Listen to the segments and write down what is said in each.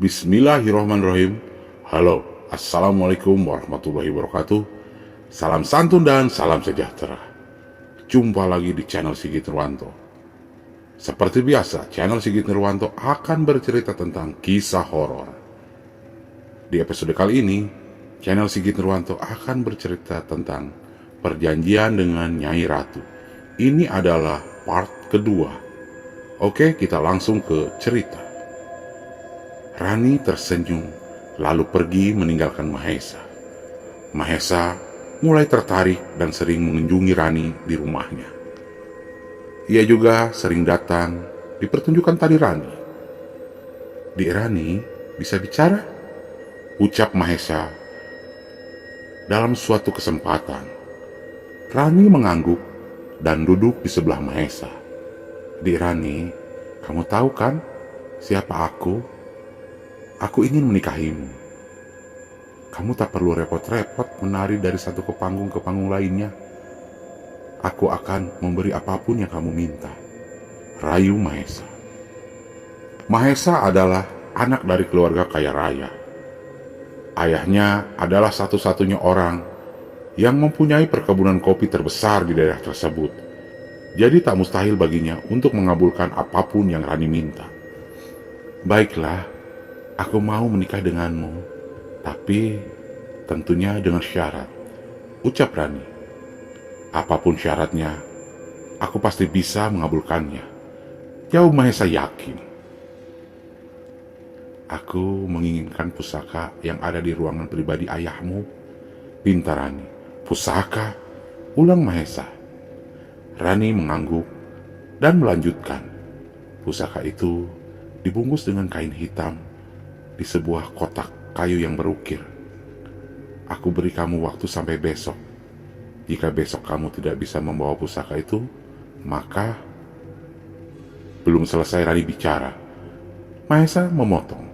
Bismillahirrahmanirrahim. Halo, Assalamualaikum warahmatullahi wabarakatuh. Salam santun dan salam sejahtera. Jumpa lagi di channel Sigit Nirwanto. Seperti biasa, channel Sigit Nirwanto akan bercerita tentang kisah horor. Di episode kali ini, channel Sigit Nirwanto akan bercerita tentang perjanjian dengan Nyai Ratu. Ini adalah part kedua. Oke, kita langsung ke cerita. Rani tersenyum, lalu pergi meninggalkan Mahesa. Mahesa mulai tertarik dan sering mengunjungi Rani di rumahnya. Ia juga sering datang di pertunjukan tari Rani. "Dik Rani, bisa bicara?" ucap Mahesa dalam suatu kesempatan. Rani mengangguk dan duduk di sebelah Mahesa. "Dik Rani, kamu tahu kan siapa aku? Aku ingin menikahimu. Kamu tak perlu repot-repot menari dari satu ke panggung lainnya. Aku akan memberi apapun yang kamu minta," rayu Mahesa. Mahesa adalah anak dari keluarga kaya raya. Ayahnya adalah satu-satunya orang yang mempunyai perkebunan kopi terbesar di daerah tersebut. Jadi tak mustahil baginya untuk mengabulkan apapun yang Rani minta. "Baiklah, aku mau menikah denganmu, tapi tentunya dengan syarat," ucap Rani. "Apapun syaratnya, aku pasti bisa mengabulkannya," jawab Mahesa yakin. "Aku menginginkan pusaka yang ada di ruangan pribadi ayahmu," pinta Rani. "Pusaka?" ulang Mahesa. Rani mengangguk dan melanjutkan. "Pusaka itu dibungkus dengan kain hitam di sebuah kotak kayu yang berukir. Aku beri kamu waktu sampai besok. Jika besok kamu tidak bisa membawa pusaka itu, maka..." Belum selesai Rani bicara, Mahesa memotong.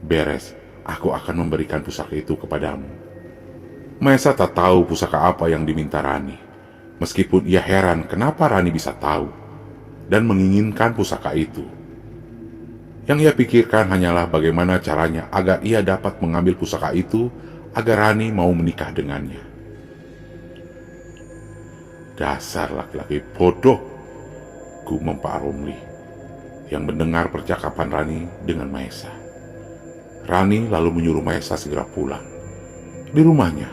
"Beres, aku akan memberikan pusaka itu kepadamu." Mahesa tak tahu pusaka apa yang diminta Rani. Meskipun ia heran kenapa Rani bisa tahu dan menginginkan pusaka itu. Yang ia pikirkan hanyalah bagaimana caranya agar ia dapat mengambil pusaka itu agar Rani mau menikah dengannya. "Dasar laki-laki bodoh," gumam Pak Romli yang mendengar percakapan Rani dengan Mahesa. Rani lalu menyuruh Mahesa segera pulang. Di rumahnya,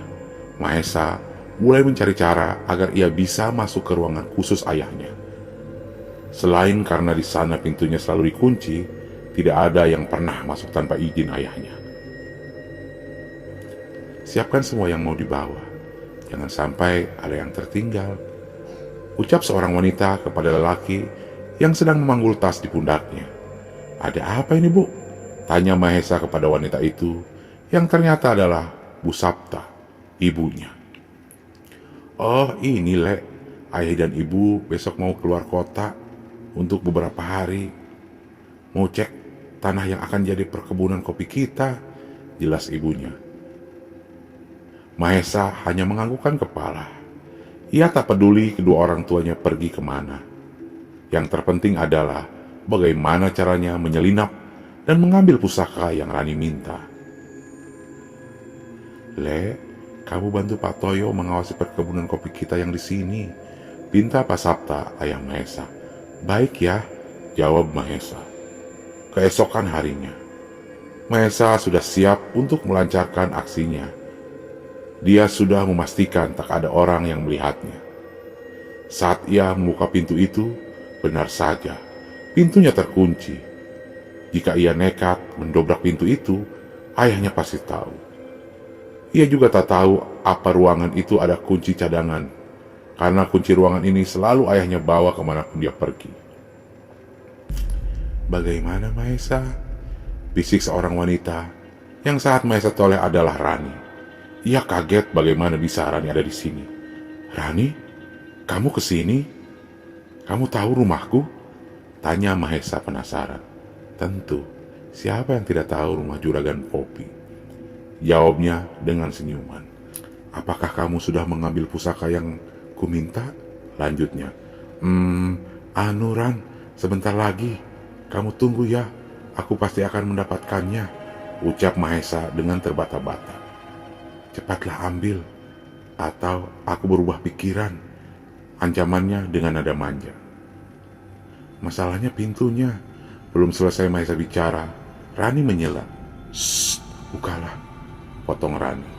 Mahesa mulai mencari cara agar ia bisa masuk ke ruangan khusus ayahnya. Selain karena di sana pintunya selalu dikunci, tidak ada yang pernah masuk tanpa izin ayahnya. "Siapkan semua yang mau dibawa. Jangan sampai ada yang tertinggal," ucap seorang wanita kepada lelaki yang sedang memanggul tas di pundaknya. "Ada apa ini, Bu?" tanya Mahesa kepada wanita itu, yang ternyata adalah Bu Sapta, ibunya. "Oh, ini, Lek. Ayah dan Ibu besok mau keluar kota untuk beberapa hari. Mau cek tanah yang akan jadi perkebunan kopi kita," jelas ibunya. Mahesa hanya menganggukkan kepala. Ia tak peduli kedua orang tuanya pergi kemana. Yang terpenting adalah bagaimana caranya menyelinap dan mengambil pusaka yang Rani minta. "Le, kamu bantu Pak Toyo mengawasi perkebunan kopi kita yang di sini," pinta Pak Sapta, ayah Mahesa. "Baik ya," jawab Mahesa. Keesokan harinya, Mahesa sudah siap untuk melancarkan aksinya. Dia sudah memastikan tak ada orang yang melihatnya. Saat ia membuka pintu itu, benar saja, pintunya terkunci. Jika ia nekat mendobrak pintu itu, ayahnya pasti tahu. Ia juga tak tahu apa ruangan itu ada kunci cadangan, karena kunci ruangan ini selalu ayahnya bawa kemanapun dia pergi. "Bagaimana Mahesa?" bisik seorang wanita yang saat Mahesa toleh adalah Rani. Ia kaget bagaimana bisa Rani ada di sini. "Rani, kamu kesini? Kamu tahu rumahku?" tanya Mahesa penasaran. "Tentu, siapa yang tidak tahu rumah Juragan Popi?" jawabnya dengan senyuman. "Apakah kamu sudah mengambil pusaka yang kuminta?" lanjutnya. Ran, sebentar lagi. Kamu tunggu ya, aku pasti akan mendapatkannya," ucap Mahesa dengan terbata-bata. Cepatlah ambil, atau aku berubah pikiran, ancamannya dengan nada manja. Masalahnya pintunya. Belum selesai Mahesa bicara, Rani menyela. Shh, bukalah, potong Rani.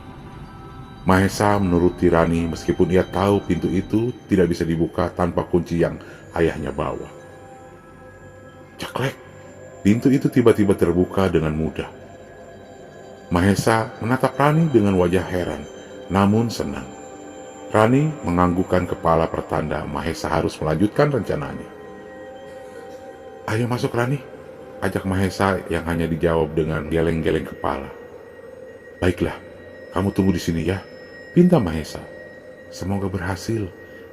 Mahesa menuruti Rani meskipun ia tahu pintu itu tidak bisa dibuka tanpa kunci yang ayahnya bawa. Ceklek, pintu itu tiba-tiba terbuka dengan mudah. Mahesa menatap Rani dengan wajah heran, namun senang. Rani menganggukkan kepala pertanda Mahesa harus melanjutkan rencananya. Ayo masuk Rani, ajak Mahesa yang hanya dijawab dengan geleng-geleng kepala. Baiklah, kamu tunggu di sini ya, pinta Mahesa. Semoga berhasil,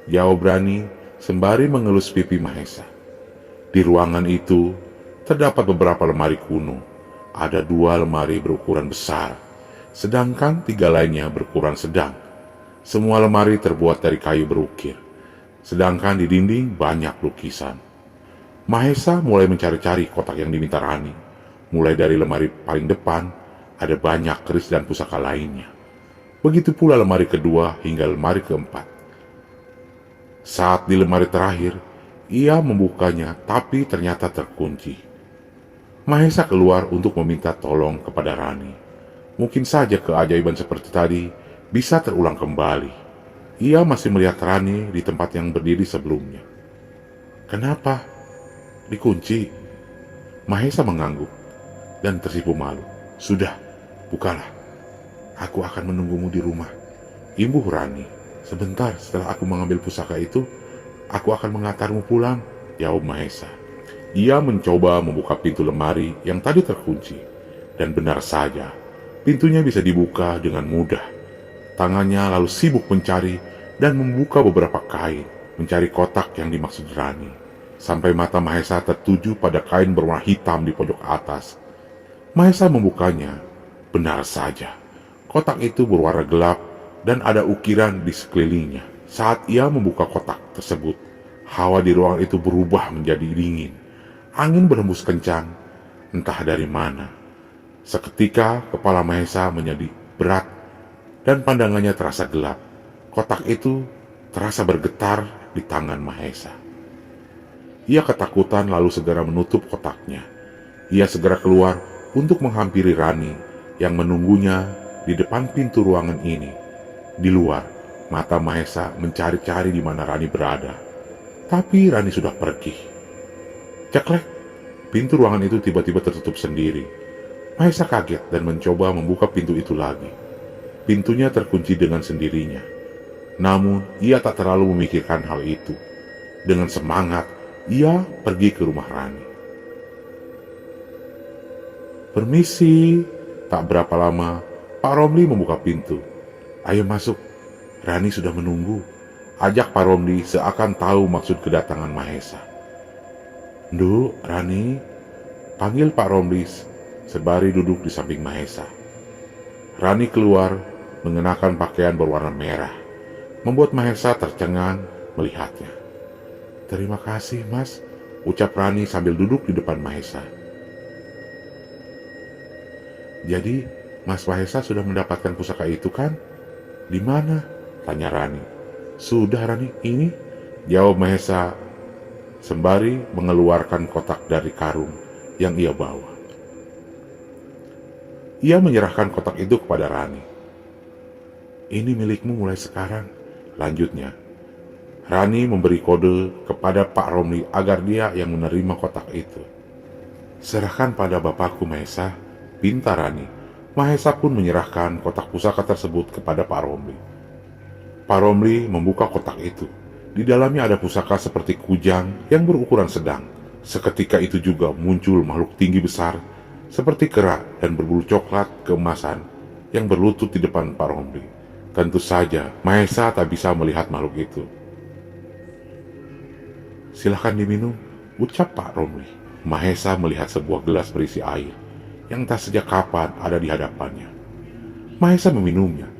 jawab Rani sembari mengelus pipi Mahesa. Di ruangan itu terdapat beberapa lemari kuno. Ada 2 lemari berukuran besar, sedangkan 3 lainnya berukuran sedang. Semua lemari terbuat dari kayu berukir, sedangkan di dinding banyak lukisan. Mahesa mulai mencari-cari kotak yang diminta Rani. Mulai dari lemari paling depan, ada banyak keris dan pusaka lainnya. Begitu pula lemari kedua hingga lemari keempat. Saat di lemari terakhir, ia membukanya tapi ternyata terkunci. Mahesa keluar untuk meminta tolong kepada Rani. Mungkin saja keajaiban seperti tadi bisa terulang kembali. Ia masih melihat Rani di tempat yang berdiri sebelumnya. Kenapa? Dikunci? Mahesa mengangguk dan tersipu malu. Sudah, bukalah. Aku akan menunggumu di rumah, imbuh Rani. Sebentar setelah aku mengambil pusaka itu, aku akan mengantarmu pulang, jawab Mahesa. Ia mencoba membuka pintu lemari yang tadi terkunci, dan benar saja, pintunya bisa dibuka dengan mudah. Tangannya lalu sibuk mencari dan membuka beberapa kain, mencari kotak yang dimaksud Rani. Sampai mata Mahesa tertuju pada kain berwarna hitam di pojok atas. Mahesa membukanya. Benar saja, kotak itu berwarna gelap dan ada ukiran di sekelilingnya. Saat ia membuka kotak tersebut, hawa di ruangan itu berubah menjadi dingin. Angin berhembus kencang, entah dari mana. Seketika kepala Mahesa menjadi berat dan pandangannya terasa gelap. Kotak itu terasa bergetar di tangan Mahesa. Ia ketakutan lalu segera menutup kotaknya. Ia segera keluar untuk menghampiri Rani yang menunggunya di depan pintu ruangan ini. Di luar, mata Mahesa mencari-cari di mana Rani berada. Tapi Rani sudah pergi. Ceklek, pintu ruangan itu tiba-tiba tertutup sendiri. Mahesa kaget dan mencoba membuka pintu itu lagi. Pintunya terkunci dengan sendirinya. Namun, ia tak terlalu memikirkan hal itu. Dengan semangat, ia pergi ke rumah Rani. Permisi. Tak berapa lama, Pak Romli membuka pintu. Ayo masuk, Rani sudah menunggu, ajak Pak Romli seakan tahu maksud kedatangan Mahesa. Nduk, Rani, panggil Pak Romli sembari duduk di samping Mahesa. Rani keluar mengenakan pakaian berwarna merah, membuat Mahesa tercengang melihatnya. Terima kasih, Mas, ucap Rani sambil duduk di depan Mahesa. Jadi, Mas Mahesa sudah mendapatkan pusaka itu kan? Di mana? Tanya Rani. Sudah Rani, ini, jawab Mahesa sembari mengeluarkan kotak dari karung yang ia bawa. Ia menyerahkan kotak itu kepada Rani. Ini milikmu mulai sekarang, lanjutnya. Rani memberi kode kepada Pak Romli agar dia yang menerima kotak itu. Serahkan pada bapakku Mahesa, pinta Rani. Mahesa pun menyerahkan kotak pusaka tersebut kepada Pak Romli. Pak Romli membuka kotak itu. Di dalamnya ada pusaka seperti kujang yang berukuran sedang. Seketika itu juga muncul makhluk tinggi besar seperti kera dan berbulu coklat keemasan yang berlutut di depan Pak Romli. Tentu saja Mahesa tak bisa melihat makhluk itu. Silahkan diminum, ucap Pak Romli. Mahesa melihat sebuah gelas berisi air yang tak sejak kapan ada di hadapannya. Mahesa meminumnya,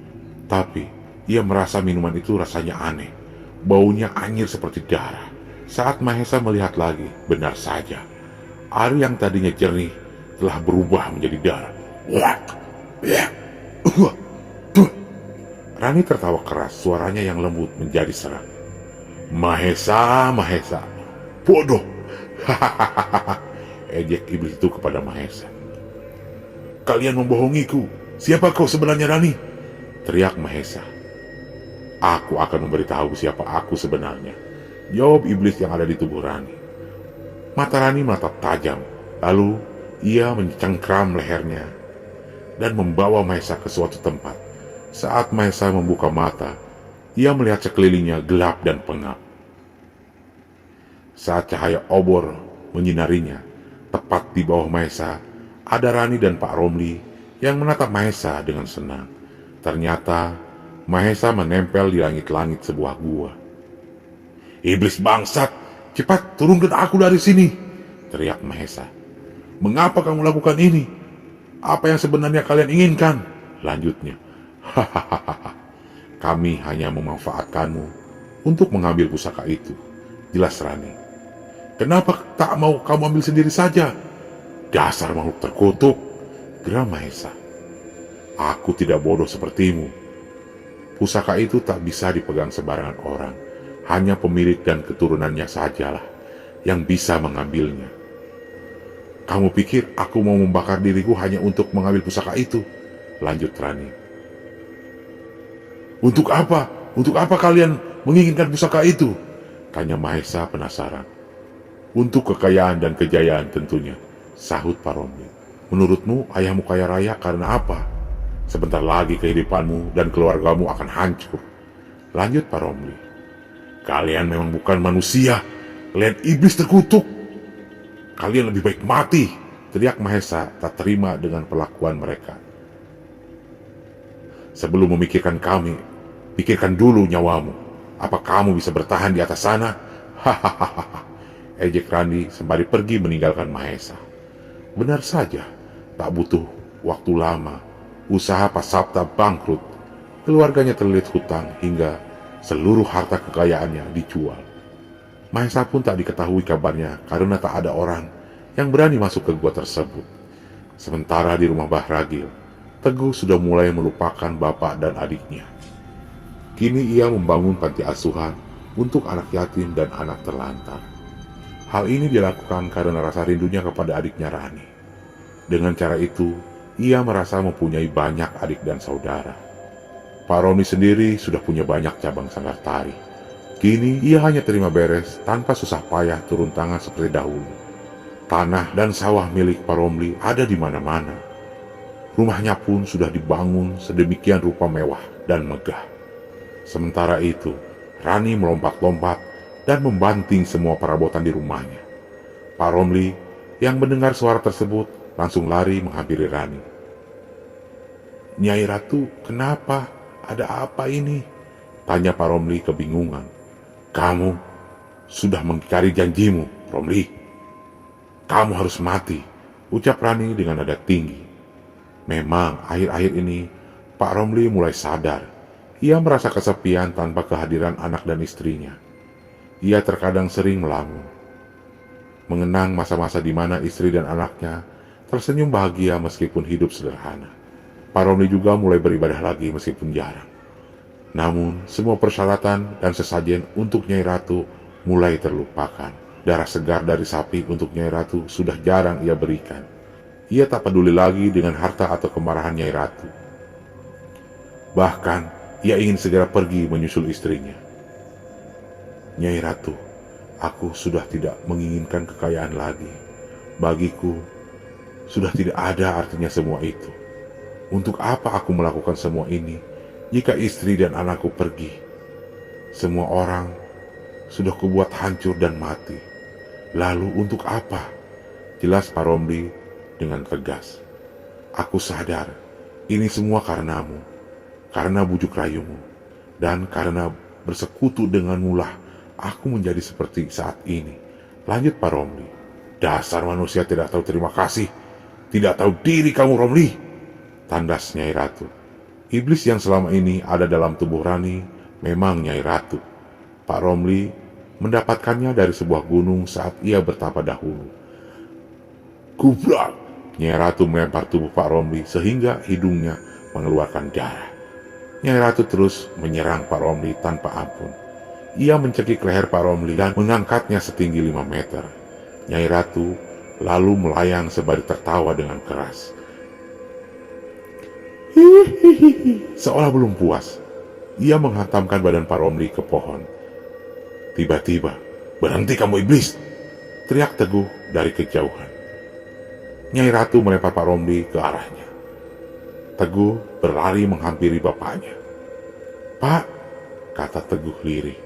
tapi ia merasa minuman itu rasanya aneh. Baunya anyir seperti darah. Saat Mahesa melihat lagi, benar saja, air yang tadinya jernih telah berubah menjadi darah. Wak, ya, Rani tertawa keras, suaranya yang lembut menjadi serak. Mahesa, Mahesa, bodoh. Hahaha, ejek iblis itu kepada Mahesa. Kalian membohongiku. Siapa kau sebenarnya, Rani? Teriak Mahesa. Aku akan memberitahu siapa aku sebenarnya, jawab iblis yang ada di tubuh Rani. Mata Rani menatap tajam, lalu ia mencengkram lehernya dan membawa Mahesa ke suatu tempat. Saat Mahesa membuka mata, ia melihat sekelilingnya gelap dan pengap. Saat cahaya obor menyinarinya, tepat di bawah Mahesa, ada Rani dan Pak Romli yang menatap Mahesa dengan senang. Ternyata Mahesa menempel di langit-langit sebuah gua. Iblis bangsat, cepat turunkan aku dari sini, teriak Mahesa. Mengapa kamu lakukan ini? Apa yang sebenarnya kalian inginkan? Lanjutnya. Hahaha, kami hanya memanfaatkanmu untuk mengambil pusaka itu, jelas Rani. Kenapa tak mau kamu ambil sendiri saja? Dasar makhluk terkutuk, geram Mahesa. Aku tidak bodoh sepertimu. Pusaka itu tak bisa dipegang sembarangan orang. Hanya pemilik dan keturunannya sajalah yang bisa mengambilnya. Kamu pikir aku mau membakar diriku hanya untuk mengambil pusaka itu? Lanjut Rani. Untuk apa? Untuk apa kalian menginginkan pusaka itu? Tanya Mahesa penasaran. Untuk kekayaan dan kejayaan tentunya, sahut Pak Romli. Menurutmu ayahmu kaya raya karena apa? Sebentar lagi kehidupanmu dan keluargamu akan hancur. Lanjut Pak Romli. Kalian memang bukan manusia, kalian iblis terkutuk. Kalian lebih baik mati, teriak Mahesa tak terima dengan perlakuan mereka. Sebelum memikirkan kami, pikirkan dulu nyawamu. Apa kamu bisa bertahan di atas sana? Hahaha, ejek Rani sembari pergi meninggalkan Mahesa. Benar saja, tak butuh waktu lama, usaha Pak Sabta bangkrut. Keluarganya terlilit hutang hingga seluruh harta kekayaannya dijual. Mahesa pun tak diketahui kabarnya karena tak ada orang yang berani masuk ke gua tersebut. Sementara di rumah Mbah Ragil, Teguh sudah mulai melupakan bapak dan adiknya. Kini ia membangun panti asuhan untuk anak yatim dan anak terlantar. Hal ini dilakukan karena rasa rindunya kepada adiknya Rani. Dengan cara itu, ia merasa mempunyai banyak adik dan saudara. Pak Roni sendiri sudah punya banyak cabang sanggar tari. Kini ia hanya terima beres tanpa susah payah turun tangan seperti dahulu. Tanah dan sawah milik Pak Romli ada di mana-mana. Rumahnya pun sudah dibangun sedemikian rupa mewah dan megah. Sementara itu, Rani melompat-lompat dan membanting semua perabotan di rumahnya. Pak Romli yang mendengar suara tersebut langsung lari menghampiri Rani. Nyai Ratu, kenapa? Ada apa ini? Tanya Pak Romli kebingungan. Kamu sudah mengingkari janjimu, Romli. Kamu harus mati, ucap Rani dengan nada tinggi. Memang akhir-akhir ini Pak Romli mulai sadar. Ia merasa kesepian tanpa kehadiran anak dan istrinya. Ia terkadang sering melamun, mengenang masa-masa di mana istri dan anaknya tersenyum bahagia meskipun hidup sederhana. Pak Romli juga mulai beribadah lagi meskipun jarang. Namun semua persyaratan dan sesajen untuk Nyai Ratu mulai terlupakan. Darah segar dari sapi untuk Nyai Ratu sudah jarang ia berikan. Ia tak peduli lagi dengan harta atau kemarahan Nyai Ratu. Bahkan ia ingin segera pergi menyusul istrinya. Nyai Ratu, aku sudah tidak menginginkan kekayaan lagi. Bagiku, sudah tidak ada artinya semua itu. Untuk apa aku melakukan semua ini jika istri dan anakku pergi? Semua orang sudah kubuat hancur dan mati. Lalu untuk apa? Jelas Pak Romli dengan tegas. Aku sadar ini semua karenamu, karena bujuk rayumu, dan karena bersekutu denganmu lah aku menjadi seperti saat ini. Lanjut Pak Romli. Dasar manusia tidak tahu terima kasih, tidak tahu diri kamu Romli, tandas Nyai Ratu. Iblis yang selama ini ada dalam tubuh Rani memang Nyai Ratu. Pak Romli mendapatkannya dari sebuah gunung saat ia bertapa dahulu. Kublak, Nyai Ratu melempar tubuh Pak Romli sehingga hidungnya mengeluarkan darah. Nyai Ratu terus menyerang Pak Romli tanpa ampun. Ia mencekik leher Pak Romli dan mengangkatnya setinggi 5 meter. Nyai Ratu lalu melayang sembari tertawa dengan keras. Hihihi, seolah belum puas. Ia menghantamkan badan Pak Romli ke pohon. Tiba-tiba, "Berhenti kamu iblis!" teriak Teguh dari kejauhan. Nyai Ratu melempar Pak Romli ke arahnya. Teguh berlari menghampiri bapaknya. "Pak," kata Teguh lirih,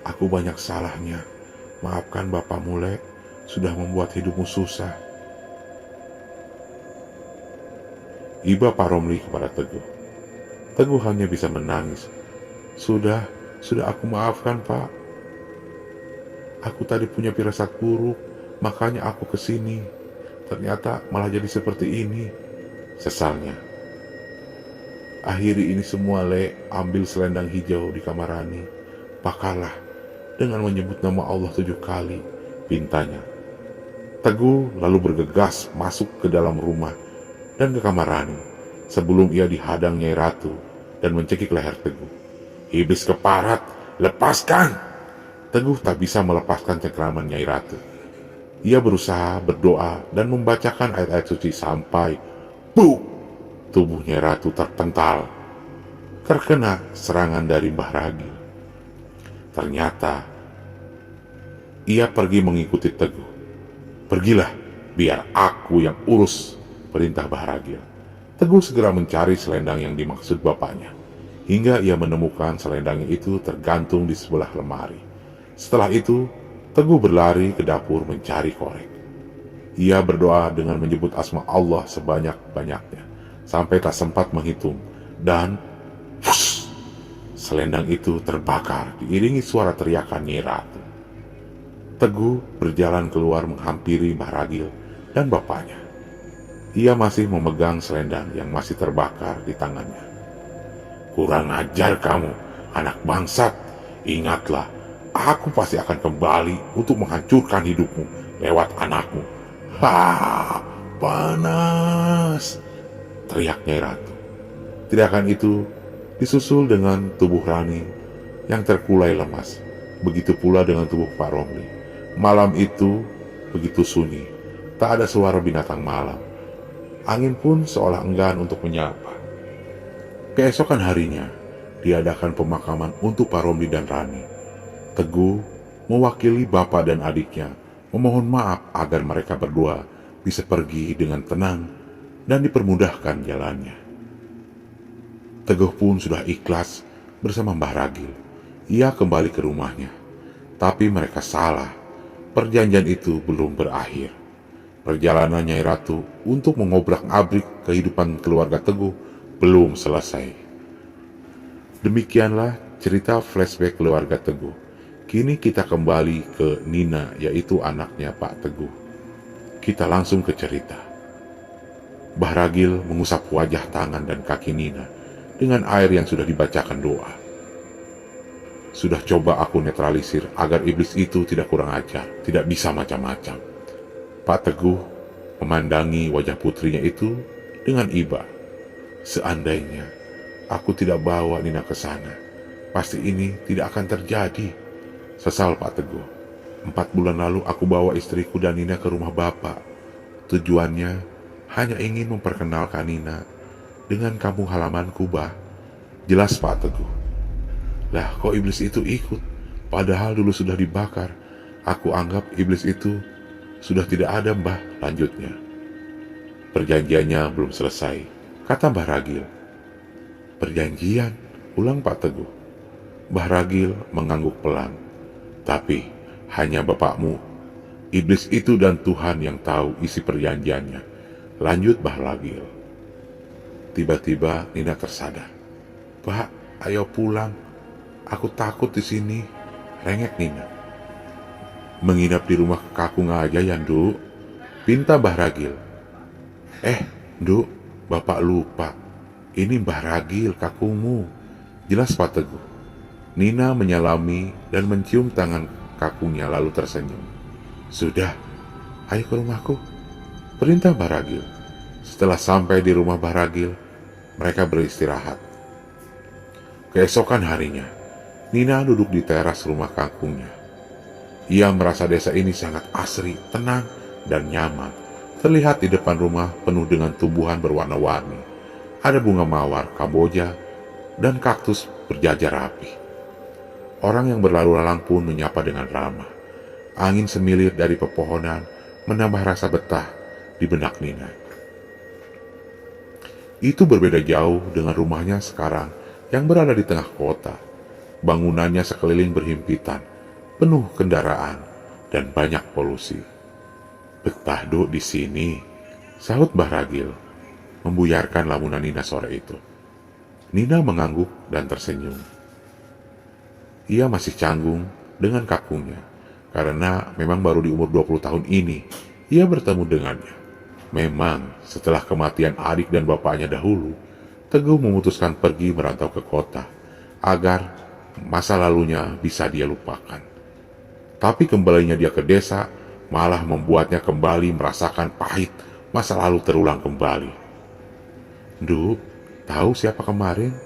"aku banyak salahnya. Maafkan Bapak Mule, sudah membuat hidupmu susah." Iba Pak Romli kepada Teguh. Teguh hanya bisa menangis. Sudah aku maafkan, Pak. Aku tadi punya firasat buruk, makanya aku kesini. Ternyata malah jadi seperti ini," sesalnya. "Akhiri ini semua, Le. Ambil selendang hijau di kamar Rani. Pakarlah dengan menyebut nama Allah 7 kali," pintanya. Teguh lalu bergegas masuk ke dalam rumah dan ke kamar Rani sebelum ia dihadang Nyai Ratu dan mencekik leher Teguh. "Iblis keparat, lepaskan!" Teguh tak bisa melepaskan cengkraman Nyai Ratu. Ia berusaha berdoa dan membacakan ayat-ayat suci sampai buk! Tubuh Nyai Ratu terpental, terkena serangan dari Mbah Ragil. Ternyata ia pergi mengikuti Teguh. "Pergilah, biar aku yang urus," perintah Mbah Ragil. Teguh segera mencari selendang yang dimaksud bapaknya, hingga ia menemukan selendangnya itu tergantung di sebelah lemari. Setelah itu, Teguh berlari ke dapur mencari korek. Ia berdoa dengan menyebut asma Allah sebanyak-banyaknya, sampai tak sempat menghitung, dan wush, selendang itu terbakar diiringi suara teriakan Nyai Ratu. Teguh berjalan keluar menghampiri Mbah Ragil dan bapaknya. Ia masih memegang selendang yang masih terbakar di tangannya. "Kurang ajar kamu, anak bangsat. Ingatlah, aku pasti akan kembali untuk menghancurkan hidupmu lewat anakmu." "Ha, panas!" teriak Nyai Ratu. Teriakan itu disusul dengan tubuh Rani yang terkulai lemas. Begitu pula dengan tubuh Pak Romli. Malam itu begitu sunyi, tak ada suara binatang malam. Angin pun seolah enggan untuk menyapa. Keesokan harinya, diadakan pemakaman untuk Pak Romli dan Rani. Teguh mewakili bapak dan adiknya memohon maaf agar mereka berdua bisa pergi dengan tenang dan dipermudahkan jalannya. Teguh pun sudah ikhlas bersama Mbah Ragil. Ia kembali ke rumahnya. Tapi mereka salah. Perjanjian itu belum berakhir. Perjalanan Nyai Ratu untuk mengobrak-abrik kehidupan keluarga Teguh belum selesai. Demikianlah cerita flashback keluarga Teguh. Kini kita kembali ke Nina, yaitu anaknya Pak Teguh. Kita langsung ke cerita. Mbah Ragil mengusap wajah, tangan, dan kaki Nina dengan air yang sudah dibacakan doa. "Sudah coba aku netralisir agar iblis itu tidak kurang ajar, tidak bisa macam-macam." Pak Teguh memandangi wajah putrinya itu dengan iba. "Seandainya aku tidak bawa Nina ke sana, pasti ini tidak akan terjadi," sesal Pak Teguh. 4 bulan lalu aku bawa istriku dan Nina ke rumah Bapak. Tujuannya hanya ingin memperkenalkan Nina dengan kampung halamanku, Bah. Jelas Pak Teguh. "Lah, kok iblis itu ikut? Padahal dulu sudah dibakar. Aku anggap iblis itu sudah tidak ada, Mbah," lanjutnya. "Perjanjiannya belum selesai," kata Mbah Ragil. "Perjanjian?" ulang Pak Teguh. Mbah Ragil mengangguk pelan. "Tapi hanya bapakmu, iblis itu dan Tuhan yang tahu isi perjanjiannya," lanjut Mbah Ragil. Tiba-tiba Nina tersadar. "Pak, ayo pulang. Aku takut di sini," rengek Nina. "Menginap di rumah kakung aja ya, Nduk," pinta Mbah Ragil. Nduk, Bapak lupa. Ini Mbah Ragil, kakungmu," jelas Pak Teguh. Nina menyalami dan mencium tangan kakungnya lalu tersenyum. "Sudah, ayo ke rumahku," perintah Mbah Ragil. Setelah sampai di rumah Mbah Ragil, mereka beristirahat. Keesokan harinya, Nina duduk di teras rumah kangkungnya. Ia merasa desa ini sangat asri, tenang, dan nyaman. Terlihat di depan rumah penuh dengan tumbuhan berwarna-warni. Ada bunga mawar, kamboja, dan kaktus berjajar rapi. Orang yang berlalu lalang pun menyapa dengan ramah. Angin semilir dari pepohonan menambah rasa betah di benak Nina. Itu berbeda jauh dengan rumahnya sekarang yang berada di tengah kota. Bangunannya sekeliling berhimpitan, penuh kendaraan, dan banyak polusi. "Betah duk di sini," sahut Mbah Ragil, membuyarkan lamunan Nina sore itu. Nina mengangguk dan tersenyum. Ia masih canggung dengan kakungnya, karena memang baru di umur 20 tahun ini ia bertemu dengannya. Memang setelah kematian adik dan bapaknya dahulu, Teguh memutuskan pergi merantau ke kota, agar masa lalunya bisa dia lupakan. Tapi kembalinya dia ke desa malah membuatnya kembali merasakan pahit masa lalu terulang kembali. "Duh, tahu siapa kemarin?"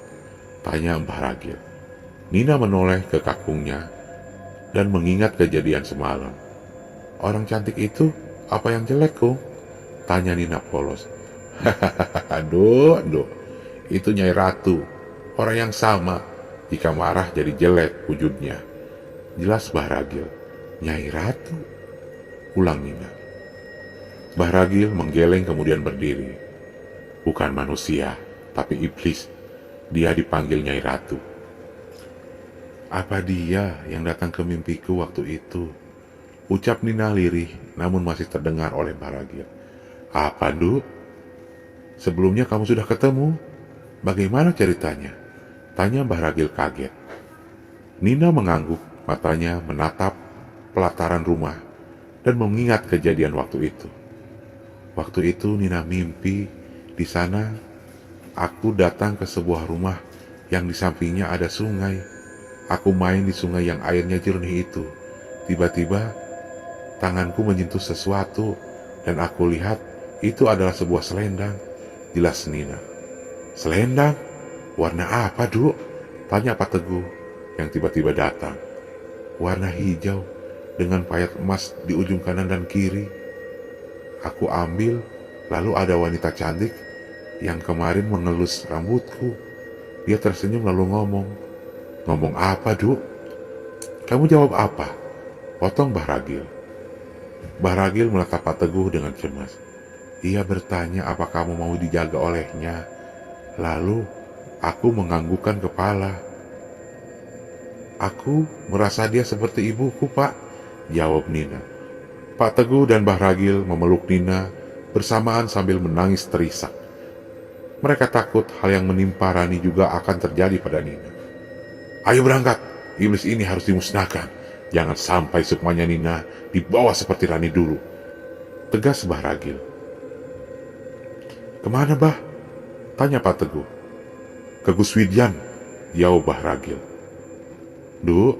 tanya Mbah Ragil. Nina menoleh ke kakungnya dan mengingat kejadian semalam. "Orang cantik itu apa yang jelek, Kung?" tanya Nina polos. Aduh, itu Nyai Ratu, orang yang sama. Jika marah jadi jelek wujudnya. Jelas Mbah Ragil. "Nyai Ratu?" ulang Nina. Mbah Ragil menggeleng kemudian berdiri. "Bukan manusia, tapi iblis. Dia dipanggil Nyai Ratu." "Apa dia yang datang ke mimpiku waktu itu?" ucap Nina lirih, namun masih terdengar oleh Mbah Ragil. "Apa, Duk? Sebelumnya kamu sudah ketemu? Bagaimana ceritanya?" tanya Mbah Ragil kaget. Nina mengangguk, matanya menatap pelataran rumah dan mengingat kejadian waktu itu. "Waktu itu Nina mimpi di sana aku datang ke sebuah rumah yang di sampingnya ada sungai. Aku main di sungai yang airnya jernih itu. Tiba-tiba tanganku menyentuh sesuatu dan aku lihat itu adalah sebuah selendang," jelas Nina. "Selendang? Warna apa, Duk?" tanya Pak Teguh yang tiba-tiba datang. "Warna hijau dengan payet emas di ujung kanan dan kiri. Aku ambil, lalu ada wanita cantik yang kemarin mengelus rambutku. Dia tersenyum lalu ngomong." "Ngomong apa, Duk?" "Kamu jawab apa?" potong Mbah Ragil. Mbah Ragil menatap Pak Teguh dengan cemas. "Ia bertanya apa kamu mau dijaga olehnya. Lalu aku menganggukkan kepala. Aku merasa dia seperti ibuku, Pak," jawab Nina. Pak Teguh dan Mbah Ragil memeluk Nina bersamaan sambil menangis terisak. Mereka takut hal yang menimpa Rani juga akan terjadi pada Nina. "Ayo berangkat, iblis ini harus dimusnahkan. Jangan sampai sukmanya Nina dibawa seperti Rani dulu," tegas Mbah Ragil. "Kemana, Bah?" tanya Pak Teguh. "Ke Gus Widyan," jawab Mbah Ragil. "Duk,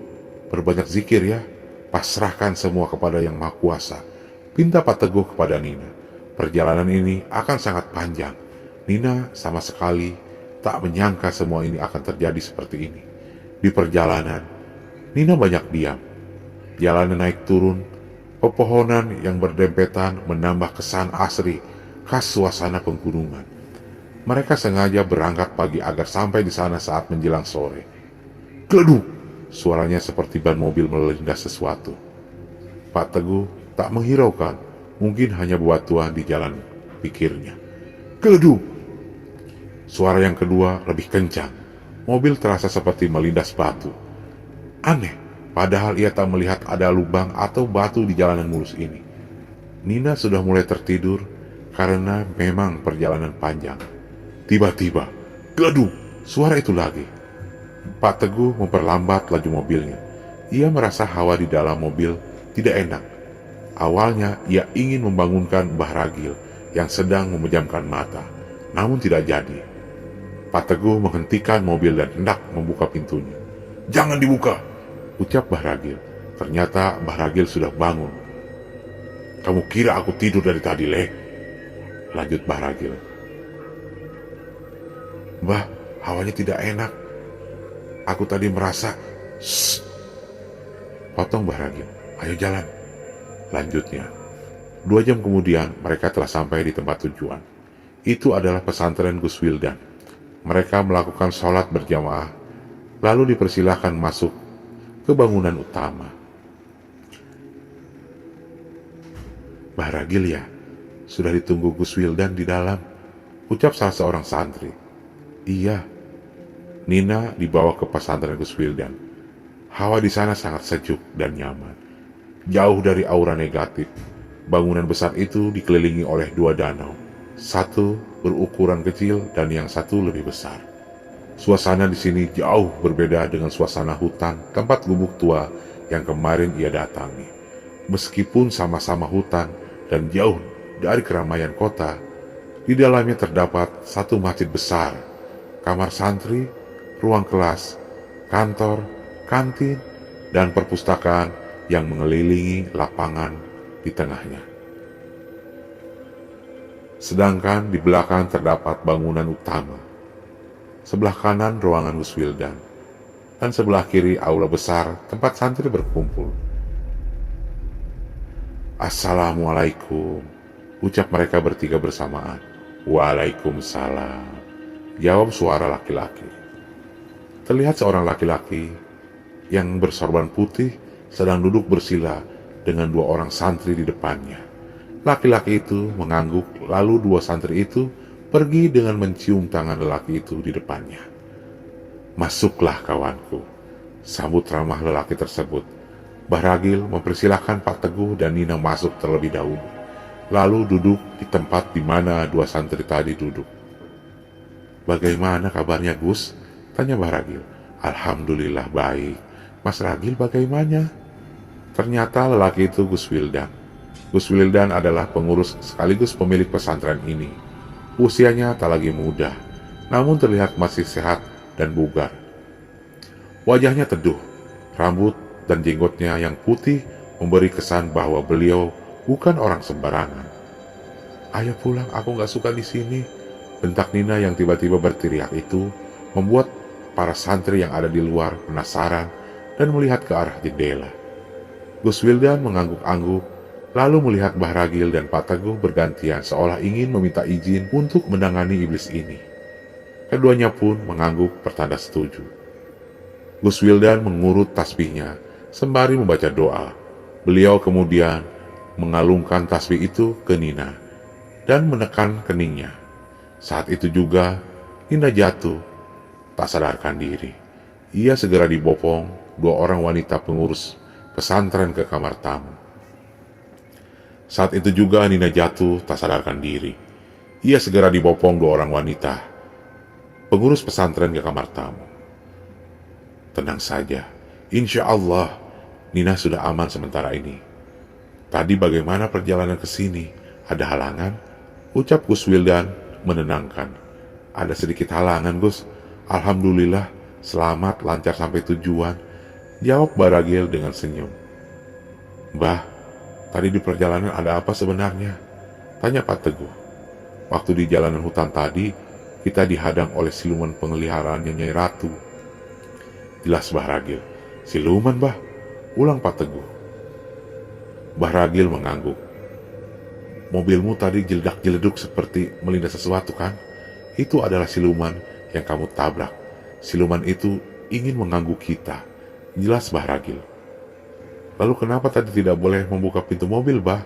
perbanyak zikir ya. Pasrahkan semua kepada Yang Maha Kuasa," pinta Pak Teguh kepada Nina. "Perjalanan ini akan sangat panjang." Nina sama sekali tak menyangka semua ini akan terjadi seperti ini. Di perjalanan, Nina banyak diam. Jalanan naik turun, pepohonan yang berdempetan menambah kesan asri khas suasana pegunungan. Mereka sengaja berangkat pagi agar sampai di sana saat menjelang sore. Gleduk! Suaranya seperti ban mobil melindas sesuatu. Pak Teguh tak menghiraukan, mungkin hanya bebatuan di jalan, pikirnya. Gleduk! Suara yang kedua lebih kencang. Mobil terasa seperti melindas batu. Aneh, padahal ia tak melihat ada lubang atau batu di jalanan mulus ini. Nina sudah mulai tertidur karena memang perjalanan panjang. Tiba-tiba, gleduk! Suara itu lagi. Pak Teguh memperlambat laju mobilnya. Ia merasa hawa di dalam mobil tidak enak. Awalnya ia ingin membangunkan Mbah Ragil yang sedang memejamkan mata, namun tidak jadi. Pak Teguh menghentikan mobil dan hendak membuka pintunya. "Jangan dibuka!" ucap Mbah Ragil. Ternyata Mbah Ragil sudah bangun. "Kamu kira aku tidur dari tadi, Leh?" lanjut Mbah Ragil. Mbah, hawanya tidak enak. Aku tadi merasa... Shh. Potong Mbah Ragil. Ayo jalan. Lanjutnya. 2 jam kemudian mereka telah sampai di tempat tujuan. Itu adalah pesantren Gus Wildan. Mereka melakukan sholat berjamaah, lalu dipersilahkan masuk ke bangunan utama. Mbah Ragil ya, sudah ditunggu Gus Wildan di dalam, ucap salah seorang santri. Iya. Nina dibawa ke pesantren Gus Wildan. Hawa di sana sangat sejuk dan nyaman. Jauh dari aura negatif, bangunan besar itu dikelilingi oleh 2 danau. Satu berukuran kecil dan yang satu lebih besar. Suasana di sini jauh berbeda dengan suasana hutan tempat gubuk tua yang kemarin ia datangi. Meskipun sama-sama hutan dan jauh dari keramaian kota, di dalamnya terdapat satu masjid besar, kamar santri, ruang kelas, kantor, kantin, dan perpustakaan yang mengelilingi lapangan di tengahnya. Sedangkan di belakang terdapat bangunan utama. Sebelah kanan ruangan Gus Wildan, dan sebelah kiri aula besar tempat santri berkumpul. Assalamualaikum, ucap mereka bertiga bersamaan. Waalaikumsalam, jawab suara laki-laki. Terlihat seorang laki-laki yang bersorban putih sedang duduk bersila dengan 2 orang santri di depannya. Laki-laki itu mengangguk, lalu 2 santri itu pergi dengan mencium tangan lelaki itu di depannya. Masuklah kawanku, sambut ramah lelaki tersebut. Mbah Ragil mempersilahkan Pak Teguh dan Nina masuk terlebih dahulu, lalu duduk di tempat di mana 2 santri tadi duduk. Bagaimana kabarnya Gus? Tanya Mbah Ragil. Alhamdulillah baik. Mas Ragil bagaimana? Ternyata lelaki itu Gus Wildan. Gus Wildan adalah pengurus sekaligus pemilik pesantren ini. Usianya tak lagi muda, namun terlihat masih sehat dan bugar. Wajahnya teduh, rambut dan jenggotnya yang putih memberi kesan bahwa beliau bukan orang sembarangan. Ayo pulang, aku gak suka di sini. Bentak Nina yang tiba-tiba berteriak itu membuat para santri yang ada di luar penasaran dan melihat ke arah jendela. Gus Wildan mengangguk-angguk, lalu melihat Mbah Ragil dan Pak Teguh bergantian seolah ingin meminta izin untuk menangani iblis ini. Keduanya pun mengangguk pertanda setuju. Gus Wildan mengurut tasbihnya sembari membaca doa. Beliau kemudian mengalungkan tasbih itu ke Nina dan menekan keningnya. Saat itu juga Nina jatuh, tak sadarkan diri. Ia segera dibopong 2 orang wanita pengurus pesantren ke kamar tamu. Saat itu juga Nina jatuh tak sadarkan diri. Ia segera dibopong 2 orang wanita pengurus pesantren ke kamar tamu. Tenang saja, insya Allah Nina sudah aman sementara ini. Tadi bagaimana perjalanan ke sini? Ada halangan? Ucap Gus Wildan menenangkan. Ada sedikit halangan Gus. Alhamdulillah selamat lancar sampai tujuan, jawab Mbah Ragil dengan senyum. Mbah, tadi di perjalanan ada apa sebenarnya? Tanya Pak Teguh. Waktu di jalanan hutan tadi, kita dihadang oleh siluman pengeliharaannya Nyai Ratu. Jelas Mbah Ragil. Siluman, Mbah? Ulang Pak Teguh. Mbah Ragil mengangguk. Mobilmu tadi jeledak-jeleduk seperti melindas sesuatu kan? Itu adalah siluman yang kamu tabrak. Siluman itu ingin mengganggu kita. Jelas Mbah Ragil. Lalu kenapa tadi tidak boleh membuka pintu mobil, Bah?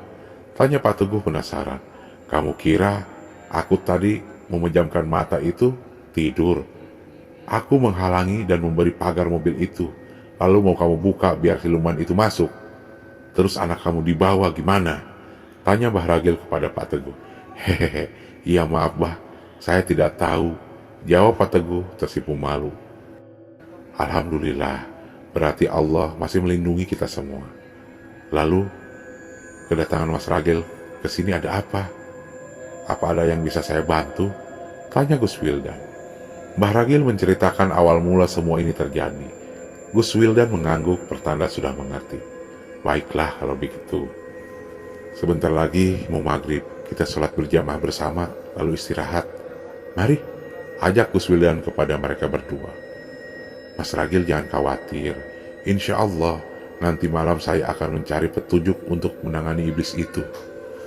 Tanya Pak Teguh penasaran. Kamu kira aku tadi memejamkan mata itu tidur? Aku menghalangi dan memberi pagar mobil itu. Lalu mau kamu buka biar siluman itu masuk. Terus anak kamu dibawa gimana? Tanya Mbah Ragil kepada Pak Teguh. Hehehe, iya maaf Bah, saya tidak tahu. Jawab Pak Teguh tersipu malu. Alhamdulillah, berarti Allah masih melindungi kita semua. Lalu, kedatangan Mas Ragil ke sini ada apa? Apa ada yang bisa saya bantu? Tanya Gus Wildan. Mbah Ragil menceritakan awal mula semua ini terjadi. Gus Wildan mengangguk pertanda sudah mengerti. Baiklah kalau begitu. Sebentar lagi mau maghrib. kita sholat berjamaah bersama lalu istirahat. Mari, ajak Gus Wildan kepada mereka berdua. Mas Ragil jangan khawatir, insya Allah nanti malam saya akan mencari petunjuk untuk menangani iblis itu.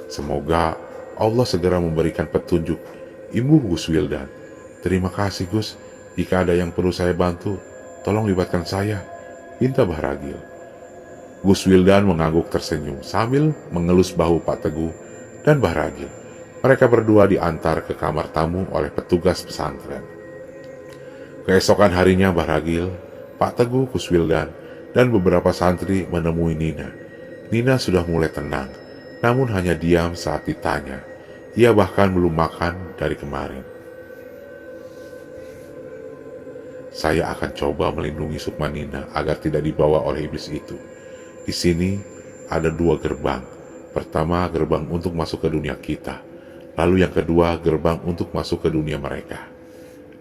Semoga Allah segera memberikan petunjuk. Imbuh Gus Wildan. Terima kasih Gus, jika ada yang perlu saya bantu, tolong libatkan saya, pinta Mbah Ragil. Gus Wildan mengangguk tersenyum sambil mengelus bahu Pak Teguh dan Mbah Ragil. Mereka berdua diantar ke kamar tamu oleh petugas pesantren. Keesokan harinya Mbah Ragil, Pak Teguh, Gus Wildan, dan beberapa santri menemui Nina. Nina sudah mulai tenang, namun hanya diam saat ditanya. Ia bahkan belum makan dari kemarin. Saya akan coba melindungi Sukma Nina agar tidak dibawa oleh iblis itu. Di sini ada 2 gerbang. Pertama, gerbang untuk masuk ke dunia kita. Lalu yang kedua, gerbang untuk masuk ke dunia mereka.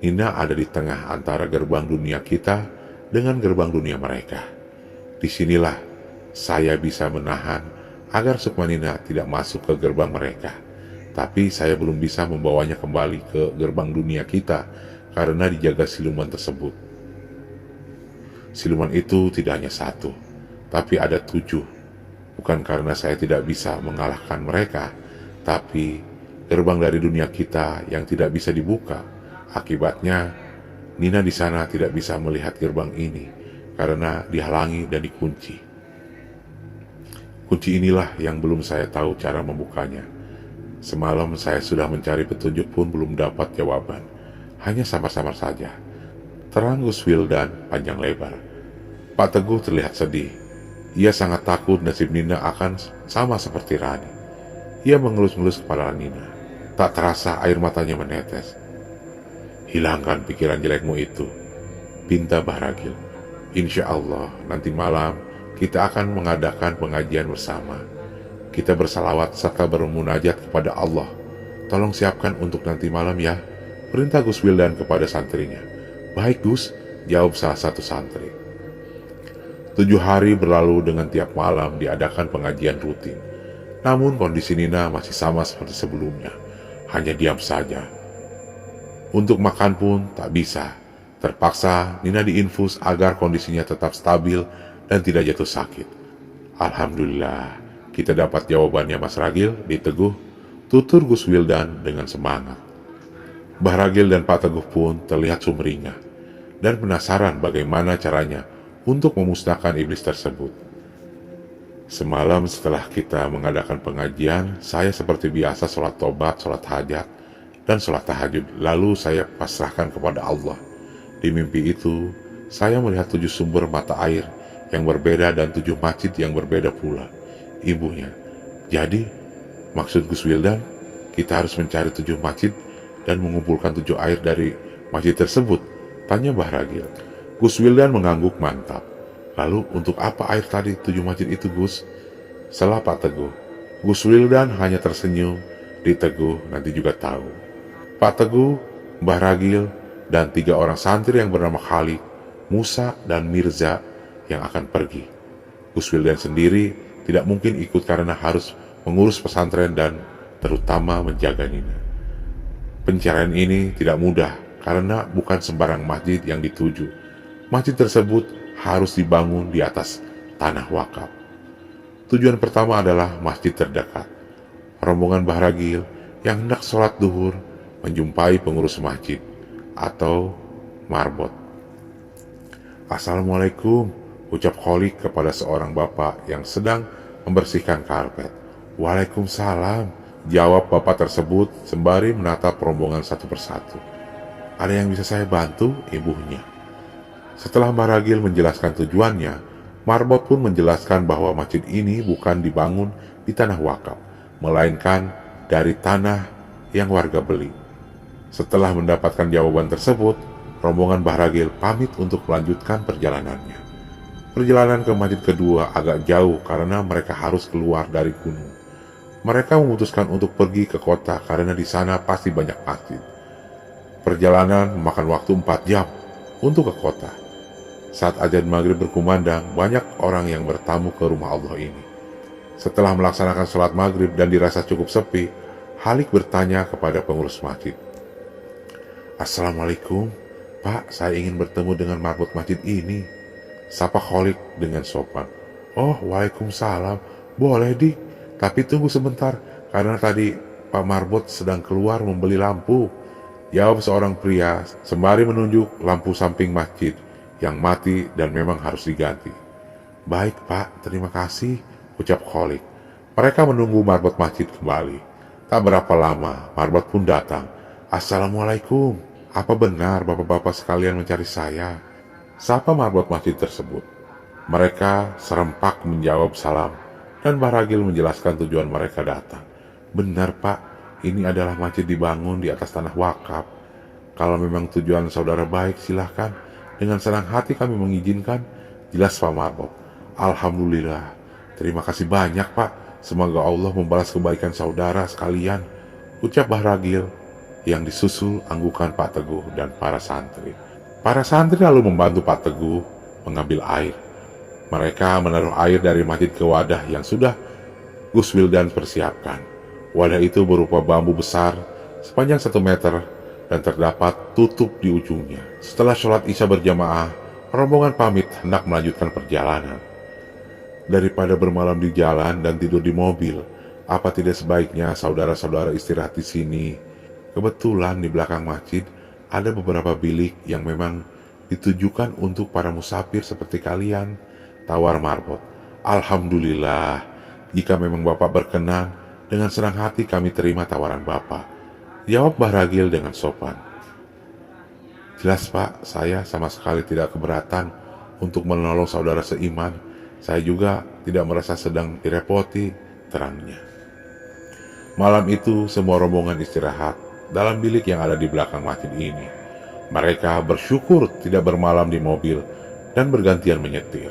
Nina ada di tengah antara gerbang dunia kita dengan gerbang dunia mereka. Disinilah saya bisa menahan agar Sukma Nina tidak masuk ke gerbang mereka. Tapi saya belum bisa membawanya kembali ke gerbang dunia kita karena dijaga siluman tersebut. Siluman itu tidak hanya 1, tapi ada 7. Bukan karena saya tidak bisa mengalahkan mereka, tapi gerbang dari dunia kita yang tidak bisa dibuka. Akibatnya, Nina di sana tidak bisa melihat gerbang ini karena dihalangi dan dikunci. Kunci inilah yang belum saya tahu cara membukanya. Semalam saya sudah mencari petunjuk pun belum dapat jawaban. Hanya samar-samar saja. Terang Gus Wildan panjang lebar. Pak Teguh terlihat sedih. Ia sangat takut nasib Nina akan sama seperti Rani. Ia mengelus-ngelus kepala Nina. Tak terasa air matanya menetes. Hilangkan pikiran jelekmu itu, pinta Mbah Ragil. Insya Allah nanti malam kita akan mengadakan pengajian bersama. Kita bersalawat serta bermunajat kepada Allah. Tolong siapkan untuk nanti malam ya, perintah Gus Wildan kepada santrinya. Baik Gus, jawab salah satu santri. 7 hari berlalu dengan tiap malam diadakan pengajian rutin. Namun kondisi Nina masih sama seperti sebelumnya, hanya diam saja. Untuk makan pun tak bisa. Terpaksa Nina diinfus agar kondisinya tetap stabil dan tidak jatuh sakit. Alhamdulillah, kita dapat jawabannya Mas Ragil, di Teguh, tutur Gus Wildan dengan semangat. Mbah Ragil dan Pak Teguh pun terlihat sumringah dan penasaran bagaimana caranya untuk memusnahkan iblis tersebut. Semalam setelah kita mengadakan pengajian, saya seperti biasa sholat tobat, sholat hajat, dan sholat tahajud. Lalu saya pasrahkan kepada Allah. Di mimpi itu, saya melihat 7 sumber mata air yang berbeda dan 7 masjid yang berbeda pula. Ibunya, jadi maksud Gus Wildan, kita harus mencari 7 masjid dan mengumpulkan 7 air dari masjid tersebut, tanya Mbah Ragil. Gus Wildan mengangguk mantap. Lalu untuk apa air tadi 7 masjid itu Gus? Salah Pak Teguh. Gus Wildan hanya tersenyum. Di Teguh nanti juga tahu. Pak Teguh, Mbah Ragil, dan 3 orang santri yang bernama Khalid, Musa, dan Mirza yang akan pergi. Gus Wildan sendiri tidak mungkin ikut karena harus mengurus pesantren dan terutama menjaga Nina. Pencarian ini tidak mudah karena bukan sembarang masjid yang dituju. Masjid tersebut harus dibangun di atas tanah wakaf. Tujuan pertama adalah masjid terdekat. Rombongan Mbah Ragil yang hendak sholat duhur menjumpai pengurus masjid atau marbot. Assalamualaikum, ucap Kholik kepada seorang bapak yang sedang membersihkan karpet. Waalaikumsalam, jawab bapak tersebut sembari menatap rombongan satu persatu. Ada yang bisa saya bantu, ibunya? Setelah Mbah Ragil menjelaskan tujuannya, marbot pun menjelaskan bahwa masjid ini bukan dibangun di tanah wakaf, melainkan dari tanah yang warga beli. Setelah mendapatkan jawaban tersebut, rombongan Mbah Ragil pamit untuk melanjutkan perjalanannya. Perjalanan ke masjid kedua agak jauh karena mereka harus keluar dari gunung. Mereka memutuskan untuk pergi ke kota karena di sana pasti banyak masjid. Perjalanan memakan waktu 4 jam untuk ke kota. Saat azan maghrib berkumandang, banyak orang yang bertamu ke rumah Allah ini. Setelah melaksanakan sholat maghrib dan dirasa cukup sepi, Halik bertanya kepada pengurus masjid. "Assalamualaikum, Pak, saya ingin bertemu dengan marbot masjid ini," sapa Halik dengan sopan. "Oh, waalaikumsalam. Boleh, Dik. Tapi tunggu sebentar, karena tadi Pak Marbot sedang keluar membeli lampu," jawab seorang pria sembari menunjuk lampu samping masjid yang mati dan memang harus diganti. "Baik, Pak, terima kasih," ucap Kholik. Mereka menunggu marbot masjid kembali. Tak berapa lama, marbot pun datang. "Assalamualaikum, apa benar bapak-bapak sekalian mencari saya?" sapa marbot masjid tersebut. Mereka serempak menjawab salam, dan Baragil menjelaskan tujuan mereka datang. "Benar, Pak, ini adalah masjid dibangun di atas tanah wakaf. Kalau memang tujuan saudara baik, silahkan. Dengan senang hati kami mengizinkan," jelas Pak Marbot. "Alhamdulillah, terima kasih banyak, Pak. Semoga Allah membalas kebaikan saudara sekalian," ucap Baragil yang disusul anggukan Pak Teguh dan para santri. Para santri lalu membantu Pak Teguh mengambil air. Mereka menaruh air dari masjid ke wadah yang sudah Gus Wildan persiapkan. Wadah itu berupa bambu besar sepanjang 1 meter dan terdapat tutup di ujungnya. Setelah sholat Isya berjamaah, rombongan pamit hendak melanjutkan perjalanan. Daripada bermalam di jalan dan tidur di mobil, apa tidak sebaiknya saudara-saudara istirahat di sini? Kebetulan di belakang masjid ada beberapa bilik yang memang ditujukan untuk para musafir seperti kalian, tawar Marbot. "Alhamdulillah, jika memang Bapak berkenan, dengan senang hati kami terima tawaran Bapak," jawab Baragil dengan sopan. "Jelas, Pak, saya sama sekali tidak keberatan untuk menolong saudara seiman. Saya juga tidak merasa sedang direpoti," terangnya. Malam itu semua rombongan istirahat dalam bilik yang ada di belakang masjid ini. Mereka bersyukur tidak bermalam di mobil dan bergantian menyetir.